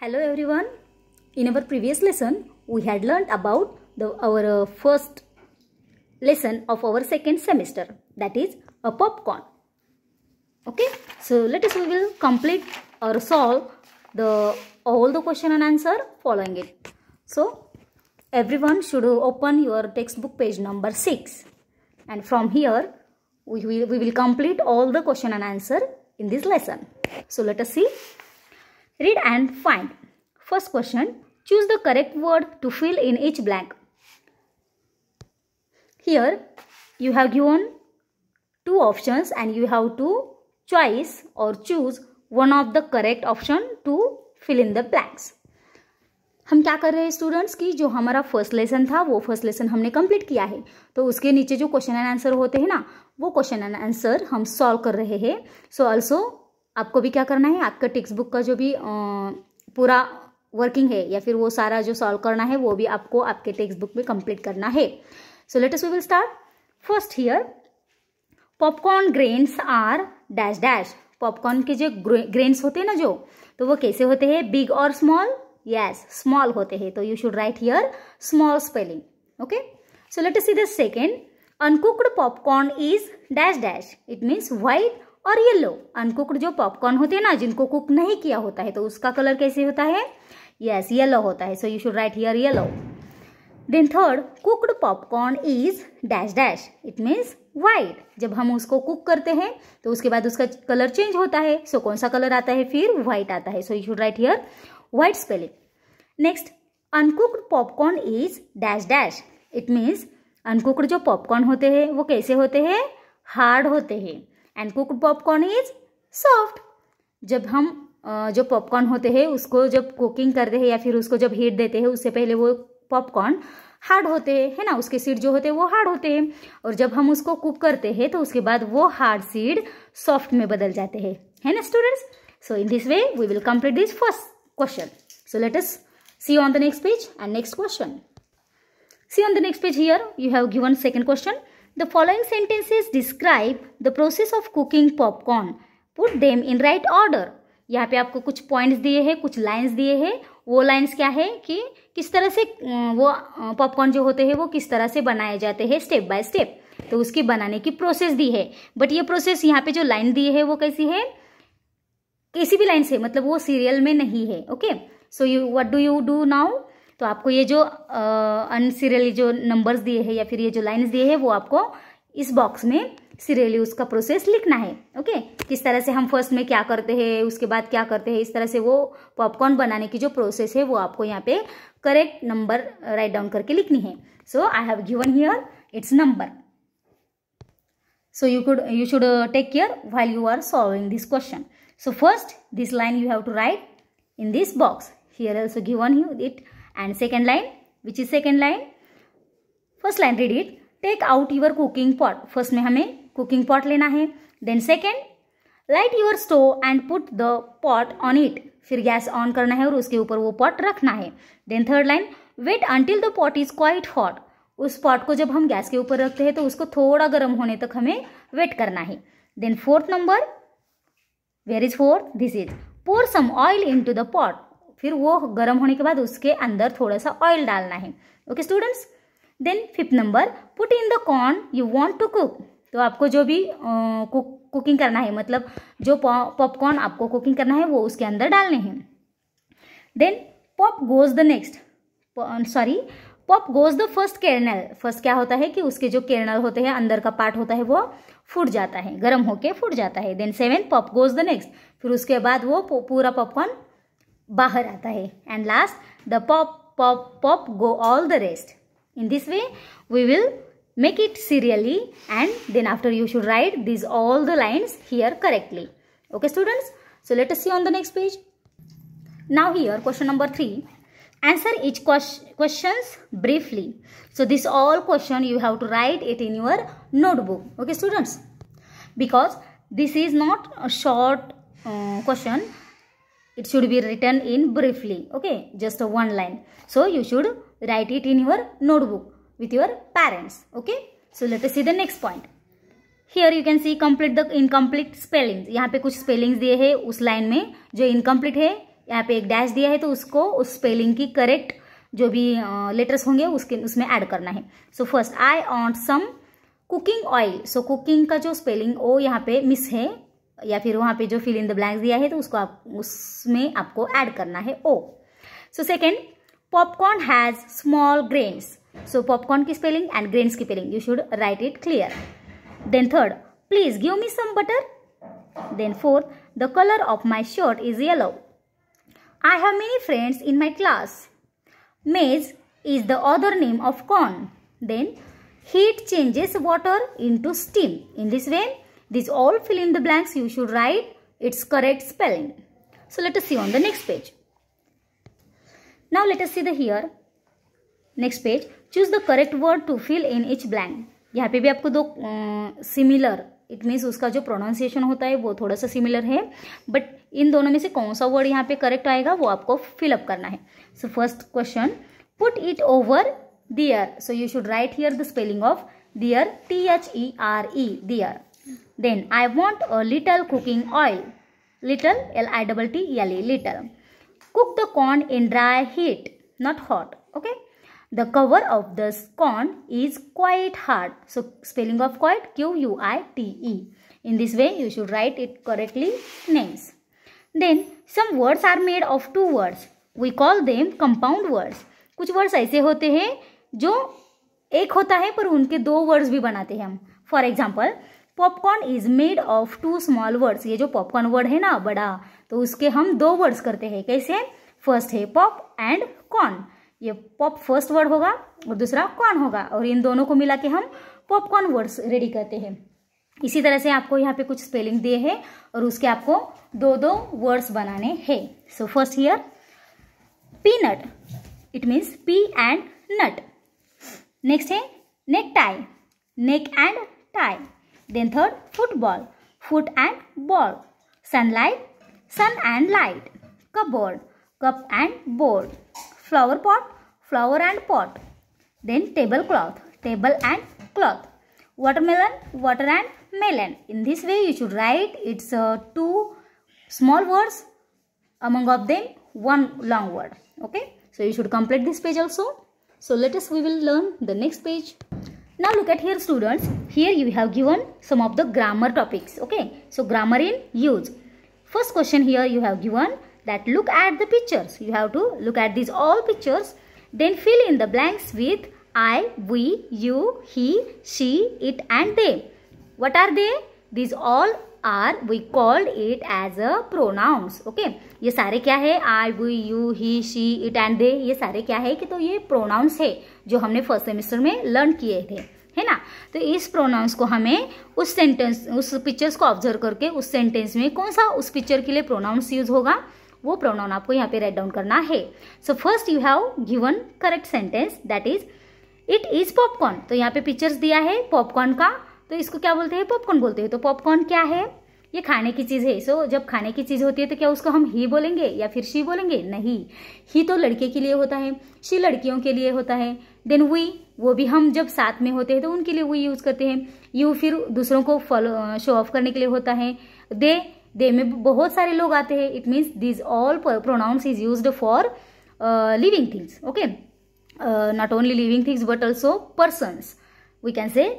Hello everyone. In our previous lesson, we had learned about our first lesson of our second semester, that is a popcorn. Okay, so we will complete or solve all the question and answer following it. So everyone should open your textbook page number 6, and from here we will complete all the question and answer in this lesson. So let us see. Read and find. First question. Choose the correct word to fill in each blank. Here you have given two options and you have to choose one of the correct option to fill in the blanks. हम क्या कर रहे हैं students की जो हमारा first lesson था वो फर्स्ट लेसन हमने कंप्लीट किया है, तो उसके नीचे जो क्वेश्चन एंड आंसर होते हैं ना, वो क्वेश्चन एंड आंसर हम सॉल्व कर रहे हैं. सो ऑल्सो आपको भी क्या करना है, आपका टेक्स्ट बुक का जो भी पूरा वर्किंग है या फिर वो सारा जो सॉल्व करना है वो भी आपको आपके टेक्स्ट बुक में कंप्लीट करना है. So let us we will start. First here popcorn grains are dash dash. Popcorn के जो ग्रेन्स होते हैं ना जो, तो वो कैसे होते हैं, बिग और स्मॉल. यस, स्मॉल होते हैं, तो you should write here small spelling. Okay, so let us see the second. Uncooked popcorn is dash dash. It means white और येलो. अनकुक्ड जो पॉपकॉर्न होते हैं ना, जिनको कुक नहीं किया होता है, तो उसका कलर कैसे होता है, यस येलो होता है. So you should write here yellow. Then third, cooked popcorn is dash dash. It means white. जब हम उसको कुक करते हैं तो उसके बाद उसका कलर चेंज होता है. सो कौन सा कलर आता है, फिर व्हाइट आता है. So you should write here white spelling. Next, uncooked popcorn is dash dash. It means uncooked जो पॉपकॉर्न होते हैं वो कैसे होते हैं, हार्ड होते हैं. And cooked popcorn is soft. जब हम जो पॉपकॉर्न होते हैं उसको जब कुकिंग करते हैं या फिर उसको जब हीट देते हैं उससे पहले वो पॉपकॉर्न हार्ड होते हैं, है ना, उसके सीड जो होते हैं वो हार्ड होते हैं. और जब हम उसको कुक करते हैं तो उसके बाद वो हार्ड सीड सॉफ्ट में बदल जाते हैं, है ना students. So in this way we will complete this first question. So let us see on the next page and next question. See on the next page here you have given second question. The following sentences describe the process of cooking popcorn. Put them in right order. यहाँ पे आपको कुछ points दिए हैं, कुछ lines दिए हैं. वो लाइंस क्या है कि किस तरह से वो पॉपकॉर्न जो होते हैं वो किस तरह से बनाए जाते हैं स्टेप बाय स्टेप. तो उसकी बनाने की प्रोसेस दी है. बट ये प्रोसेस यहाँ पे जो लाइन दी है वो कैसी है, किसी भी लाइन से, मतलब वो सीरियल में नहीं है. Okay, so you what do you do now. तो आपको ये जो अनसीरियली जो नंबर्स दिए हैं या फिर ये जो लाइंस दिए हैं वो आपको इस बॉक्स में सीरियली उसका प्रोसेस लिखना है. ओके, किस तरह से हम फर्स्ट में क्या करते हैं, उसके बाद क्या करते हैं, इस तरह से वो पॉपकॉर्न बनाने की जो प्रोसेस है वो आपको यहाँ पे करेक्ट नंबर राइट डाउन करके लिखनी है. So I have given here its number. So you should take care while you are solving this question. So first this line you have to write in this box. Here also given you it. And second line, which is second line, first line read it. Take out your cooking pot. First में हमें cooking pot लेना है. Then second, light your stove and put the pot on it. फिर gas on करना है और उसके ऊपर वो pot रखना है. Then third line, wait until the pot is quite hot. उस pot को जब हम गैस के ऊपर रखते हैं तो उसको थोड़ा गर्म होने तक हमें वेट करना है. Then fourth number, where is fourth? This is pour some oil into the pot. फिर वो गर्म होने के बाद उसके अंदर थोड़ा सा ऑयल डालना है. Okay students. Then fifth number, put in the corn you want to cook. तो आपको जो भी कुकिंग करना है, मतलब जो पॉपकॉर्न आपको कुकिंग करना है वो उसके अंदर डालने हैं. Then pop goes the next, pop goes the first kernel. First क्या होता है कि उसके जो केर्नल होते हैं, अंदर का पार्ट होता है, वो फूट जाता है, गर्म होके फूट जाता है. Then seventh, pop goes the next. फिर उसके बाद वो पूरा पॉपकॉर्न बाहर आता है. And last, the pop go all the rest. In this way we will make it serially and then after you should write this all the lines here correctly. Okay students, so let us see on the next page. Now here question number 3. Answer each questions briefly. So this all question you have to write it in your notebook. Okay students, because this is not a short question, it should be written in briefly. Okay, just a one line. So you should write it in your notebook with your parents. Okay, so let us see the next point. Here you can see complete the incomplete spellings. यहाँ पे कुछ spellings दिए हैं उस line में जो incomplete है यहाँ पे एक डैश दिया है तो उसको उस स्पेलिंग की करेक्ट जो भी लेटर्स होंगे उसमें ऐड करना है. So first I want some cooking oil. So cooking का जो स्पेलिंग ओ यहाँ पे मिस है या फिर वहाँ पे जो फिल इन द ब्लैंक्स दिया है तो उसको उसमें आपको ऐड करना है O. So second, popcorn has small grains. So popcorn की स्पेलिंग एंड ग्रेन्स की spelling you should write it clear. Then third, please give me some butter. Then fourth, the colour of my shirt is yellow. I have many friends in my class. Maize is the other name of corn. Then heat changes water into steam. In this way, these all fill in the blanks you should write its correct spelling. So let us see on the next page. Now let us see the here. Next page. Choose the correct word to fill in each blank. यहाँ पे भी आपको दो similar, it means उसका जो pronunciation होता है वो थोड़ा सा सिमिलर है, बट इन दोनों में से कौन सा वर्ड यहाँ पे करेक्ट आएगा वो आपको फिलअप करना है. So first question, put it over there. So you should write here the spelling of there, THERE, there. Then I want a little cooking oil. Little, LITTLE, little. Cook the corn in dry heat, not hot. Okay. The cover of the corn is quite hard. So spelling of quite, QUITE. In this way you should write it correctly names. Then some words are made of two words. We call them compound words. कुछ words ऐसे होते हैं जो एक होता है पर उनके दो words भी बनाते हैं हम. For example, popcorn is made of two small words. ये जो popcorn word है ना बड़ा, तो उसके हम दो words करते हैं. कैसे? First है pop and corn. ये पॉप फर्स्ट वर्ड होगा और दूसरा कॉर्न होगा और इन दोनों को मिला के हम पॉपकॉर्न वर्ड्स रेडी करते हैं. इसी तरह से आपको यहाँ पे कुछ स्पेलिंग दिए हैं और उसके आपको दो दो वर्ड्स बनाने हैं. So first here peanut, it means pea and nut. Next है neck tie, neck and tie. Then third football, foot and ball. Sunlight, sun and light. Cupboard, cup and board. Flower pot, flower and pot. Then tablecloth, table and cloth. Watermelon, water and melon. In this way you should write its two small words, among of them one long word. Okay, so you should complete this page also. So we will learn the next page. Now look at here students, here you have given some of the grammar topics. Okay, so grammar in use. First question here you have given that look at the pictures. You have to look at these all pictures, then fill in the blanks with I, we, you, he, she, it and they. What are they? These all are, we called it as a pronouns. Okay, ये सारे क्या है? I, we, you, he, she, it and they. ये सारे क्या है कि तो ये pronouns है जो हमने फर्स्ट सेमेस्टर में लर्न किए थे, है ना. तो इस प्रोनाउंस को हमें उस सेंटेंस, उस पिक्चर्स को ऑब्जर्व करके उस सेंटेंस में कौन सा उस पिक्चर के लिए प्रोनाउंस यूज होगा वो प्रोनाउन आपको यहाँ पे राइट डाउन करना है. So first you have given correct sentence that is it is popcorn. तो यहाँ पे पिक्चर्स दिया है पॉपकॉर्न का, तो इसको क्या बोलते हैं? पॉपकॉर्न बोलते हैं. तो पॉपकॉर्न क्या है? ये खाने की चीज है. सो जब खाने की चीज होती है तो क्या उसको हम ही बोलेंगे या फिर शी बोलेंगे? नहीं, ही तो लड़के के लिए होता है, शी लड़कियों के लिए होता है. देन वी, वो भी हम जब साथ में होते हैं तो उनके लिए वी यूज करते हैं. यू फिर दूसरों को फॉलो शो ऑफ करने के लिए होता है. दे में बहुत सारे लोग आते हैं. It means this all pronouns is used for living things. Okay, not only living things but also persons. We can say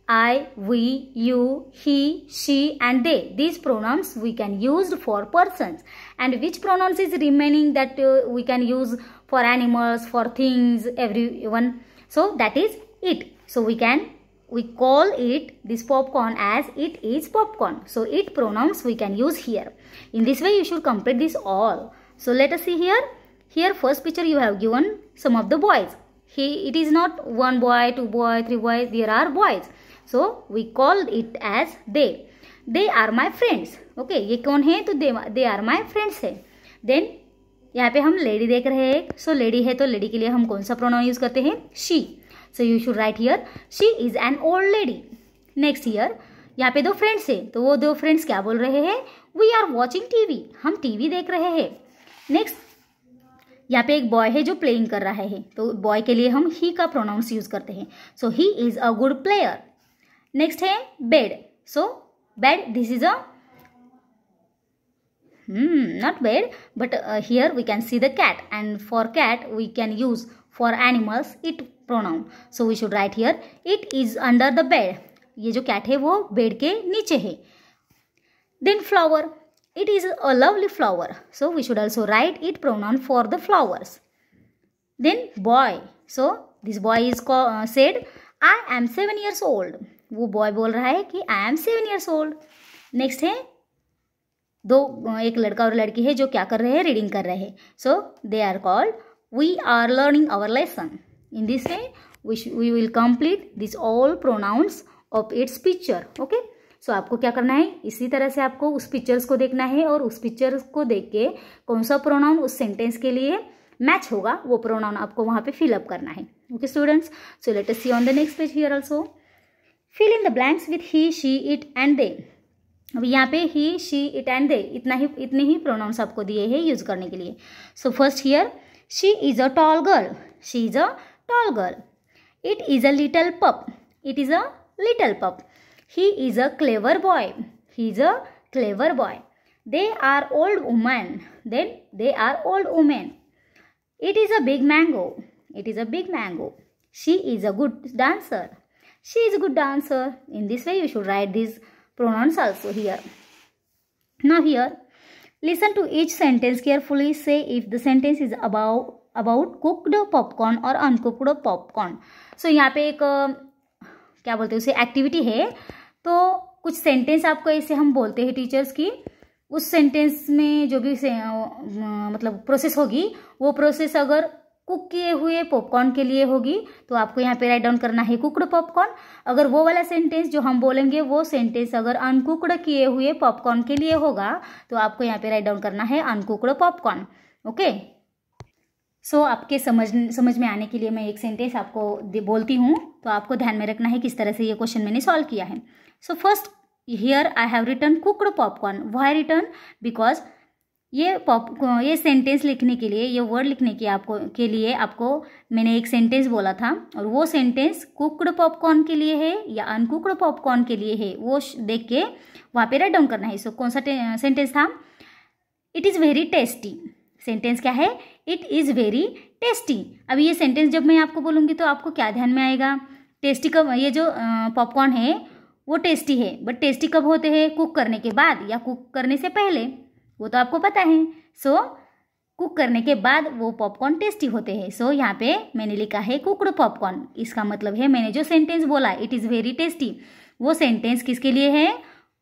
I, we, you, he, she and they. These pronouns we can use for persons. And which pronouns is remaining that we can use for animals, for things, everyone? So that is it. So we call it this popcorn as it is popcorn. So it pronouns we can use here. In this way you should complete this all. So let us see here. Here first picture you have given some of the boys. It is not one boy, two boy, three boys. There are boys. So we called it as they. They are my friends. Okay, ये कौन है? तो they are my friends है. Then यहाँ पे हम lady देख रहे हैं. सो लेडी है तो लेडी के लिए हम कौन सा प्रोनाउन यूज करते हैं? she. So you should write here she is an old lady. Next here यहाँ पे दो फ्रेंड्स है तो वो दो फ्रेंड्स क्या बोल रहे हैं? We are watching TV. हम टीवी देख रहे हैं. नेक्स्ट यहाँ पे एक बॉय है जो प्लेइंग कर रहा है तो बॉय के लिए हम ही का प्रोनाउंस यूज करते हैं. So he is a good player. Next है bed. So bed, this is a Not bad, but here we can see the cat, and for cat we can use for animals it pronoun. So we should write here it is under the bed. ये जो cat है वो bed के नीचे है. Then flower, it is a lovely flower. So we should also write it pronoun for the flowers. Then boy, so this boy is said I am 7 years old. वो boy बोल रहा है कि I am 7 years old. Next है एक लड़का और लड़की है जो क्या कर रहे हैं, रीडिंग कर रहे हैं. So they are called we are learning our lesson. In this way we will complete this all pronounce of its picture. Okay, so आपको क्या करना है, इसी तरह से आपको उस पिक्चर्स को देखना है और उस पिक्चर्स को देख के कौन सा प्रोनाउन उस सेंटेंस के लिए मैच होगा वो प्रोनाउन आपको वहाँ पे फिलअप करना है. Okay students, so let us see on the next page here also. Fill in the blanks with he, she, it and they. अब यहाँ पे he, she, it and they इतने ही प्रोनाउंस आपको दिए हैं यूज करने के लिए. So first here she is a tall girl. She is a tall girl. It is a little pup. It is a little pup. He is a clever boy. He is a clever boy. They are old women. Then they are old women. It is a big mango. It is a big mango. She is a good dancer. She is a good dancer. In this way you should write this pronouns also here. Now here listen to each sentence carefully. Say if the sentence is about cooked popcorn or uncooked popcorn. So यहाँ पे एक क्या बोलते हैं उसे activity है. तो कुछ सेंटेंस आपको ऐसे हम बोलते हैं टीचर्स की, उस सेंटेंस में जो भी मतलब प्रोसेस होगी वो प्रोसेस अगर कुक किए हुए पॉपकॉर्न के लिए होगी तो आपको यहाँ पे राइट डाउन करना है कुकड पॉपकॉर्न. अगर वो वाला सेंटेंस जो हम बोलेंगे वो सेंटेंस अगर अनकुकड किए हुए पॉपकॉर्न के लिए होगा तो आपको यहाँ पे राइट डाउन करना है अनकुकड पॉपकॉर्न. ओके, सो आपके समझ में आने के लिए मैं एक सेंटेंस आपको बोलती हूँ तो आपको ध्यान में रखना है किस तरह से ये क्वेश्चन मैंने सॉल्व किया है. So first here I have written cooked popcorn. Why written? Because ये सेंटेंस लिखने के लिए, ये वर्ड लिखने के लिए आपको मैंने एक सेंटेंस बोला था और वो सेंटेंस कुकड पॉपकॉर्न के लिए है या अनकुकड पॉपकॉर्न के लिए है वो देख के वहाँ पे राइट डाउन करना है. सो कौन सा सेंटेंस था? It is very tasty. Sentence क्या है? It is very tasty. अभी ये सेंटेंस जब मैं आपको बोलूँगी तो आपको क्या ध्यान में आएगा? टेस्टी कब, ये जो पॉपकॉर्न है वो टेस्टी है, बट टेस्टी कब होते हैं? कुक करने के बाद या कुक करने से पहले, वो तो आपको पता है. सो कुक करने के बाद वो पॉपकॉर्न टेस्टी होते हैं. सो यहाँ पे मैंने लिखा है कुकड पॉपकॉर्न. इसका मतलब है मैंने जो सेंटेंस बोला इट इज़ वेरी टेस्टी, वो सेंटेंस किसके लिए है?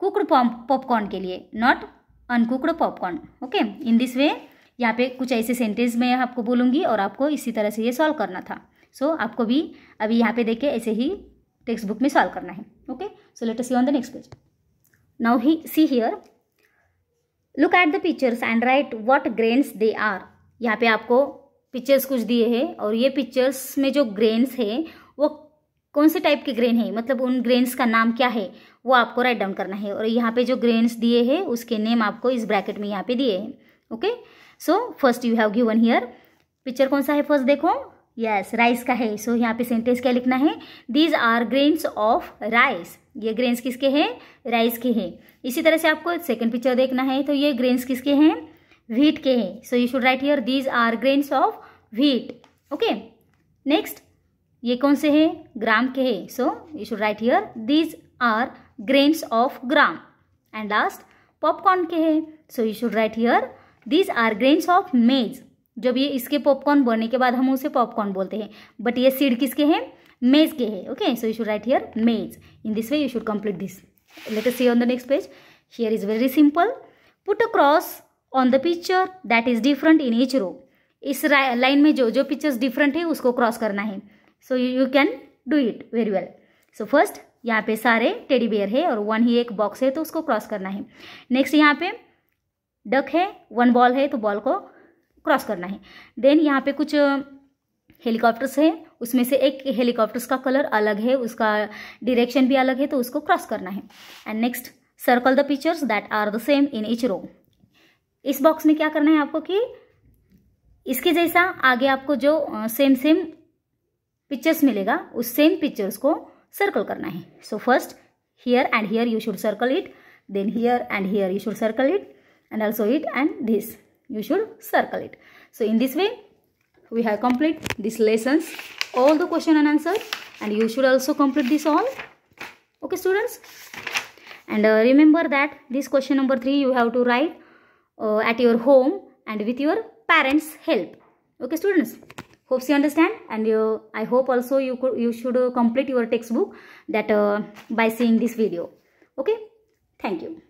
कुकड पॉपकॉर्न के लिए, not uncooked popcorn. Okay, in this way यहाँ पे कुछ ऐसे सेंटेंस मैं आपको बोलूँगी और आपको इसी तरह से ये सॉल्व करना था. सो आपको भी अभी यहाँ पे देख के ऐसे ही टेक्स्ट बुक में सॉल्व करना है. Okay, so let us see on the next page. Now see here, look at the pictures and write what grains they are. यहाँ पे आपको पिक्चर्स कुछ दिए हैं और ये पिक्चर्स में जो ग्रेन्स है वो कौन से टाइप के ग्रेन है, मतलब उन ग्रेन्स का नाम क्या है वो आपको राइट डाउन करना है. और यहाँ पे जो ग्रेन्स दिए हैं उसके नेम आपको इस ब्रैकेट में यहाँ पे दिए हैं. Okay, so first you have given here, picture कौन सा है फर्स्ट देखो, यस राइस का है. सो यहाँ पे सेंटेंस क्या लिखना है? These are grains of rice. ये ग्रेन्स किसके हैं? राइस के हैं. इसी तरह से आपको सेकंड पिक्चर देखना है तो ये ग्रेन्स किसके हैं? व्हीट के हैं. So you should write here these are grains of wheat. Okay, next ये कौन से हैं? ग्राम के हैं. So you should write here these are grains of gram. And last popcorn के हैं. So you should write here these are grains of maize. जब ये इसके पॉपकॉर्न बनने के बाद हम उसे पॉपकॉर्न बोलते हैं, बट ये सीड किसके हैं? मेज के हैं. Okay, so you should write here maize. In this way you should complete this. Let us see on the next page. Here is very simple. Put a cross on the picture that is different in each row. इस line में जो pictures different है उसको cross करना है. So you can do it very well. So first यहाँ पे सारे टेडी बेयर है और वन ही एक बॉक्स है तो उसको क्रॉस करना है. नेक्स्ट यहाँ पे डक है, वन बॉल है तो बॉल को क्रॉस करना है. देन यहाँ पे कुछ हेलीकॉप्टर्स है, उसमें से एक हेलीकॉप्टर्स का कलर अलग है, उसका डायरेक्शन भी अलग है तो उसको क्रॉस करना है. And next circle the pictures that are the same in each row. इस बॉक्स में क्या करना है आपको कि इसके जैसा आगे आपको जो सेम पिक्चर्स मिलेगा उस सेम पिक्चर्स को सर्कल करना है. So first here and here you should circle it, then here and here you should circle it, and also it and this. You should circle it. So in this way, we have complete these lessons, all the question and answer, and you should also complete this all. Okay, students. And remember that this question number 3 you have to write at your home and with your parents' help. Okay, students. Hope you understand, and I hope also you should complete your textbook that by seeing this video. Okay, thank you.